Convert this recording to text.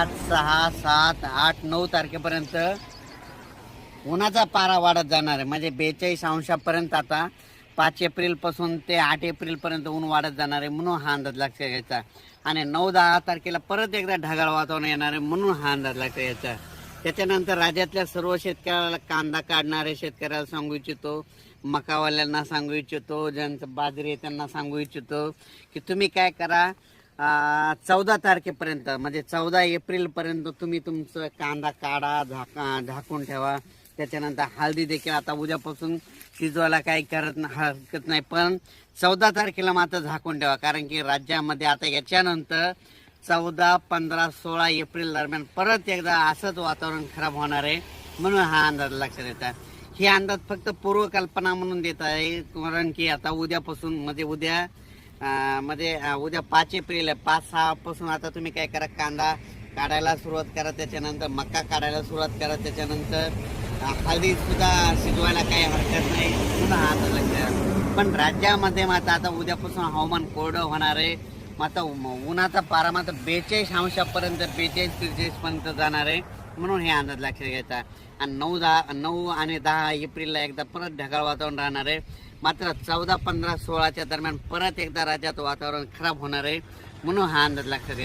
5, 6, 7, 8, 9 तारखेपर्यंत उन्हाचा पारा वाढत जाणार आहे. म्हणजे 42 अंशापर्यंत आता 5 एप्रिलपासून ते 8 एप्रिलपर्यंत ऊन वाढत जाणार आहे, म्हणून हा अंदाज लक्षात घ्यायचा. आणि 9-10 तारखेला परत एकदा ढगाळ वातावरण येणार आहे, म्हणून हा अंदाज लक्षात घ्यायचा. त्याच्यानंतर राज्यातल्या सर्व शेतकऱ्याला, कांदा काढणारे शेतकऱ्याला सांगू इच्छितो, मकावाल्यांना सांगू इच्छितो, ज्यांचं बाजरी आहे त्यांना सांगू इच्छितो की तुम्ही काय करा, 14 तारखेपर्यंत म्हणजे 14 एप्रिलपर्यंत तुम्ही तुमचं कांदा काढा, झाकून ठेवा. त्याच्यानंतर हळदी देखील आता उद्यापासून शिजवायला काही हरकत नाही, पण 14 तारखेला मात्र झाकून ठेवा. कारण की राज्यामध्ये आता याच्यानंतर 14, 15, 16 एप्रिल दरम्यान परत एकदा असंच वातावरण खराब होणार आहे, म्हणून हा अंदाज लक्षात येतात. ही अंदाज फक्त पूर्वकल्पना म्हणून देत आहे. कारण की आता उद्यापासून म्हणजे उद्या 5 एप्रिल आहे, 5-6 पासून आता तुम्ही काय करा, कांदा काढायला सुरुवात करा, त्याच्यानंतर मका काढायला सुरुवात करा, त्याच्यानंतर हळदी सुद्धा शिजवायला काही हरकत नाही, पुन्हा आता लक्षात. पण राज्यामध्ये मात्र आता उद्यापासून हवामान कोरडं होणार आहे. मात्र उन्हाचा पारा मात्र 42 अंशापर्यंत 42-43 पर्यंत जाणार आहे, म्हणून हे अंदाज लक्षात घ्यायचा. आणि 9 आणि 10 एप्रिलला एकदा परत ढगाळ वातावरण राहणार आहे. मात्र 14, 15, 16च्या दरम्यान परत एकदा राज्यात वातावरण खराब होणार आहे, म्हणून हा अंदाज लक्षात घ्यायचा.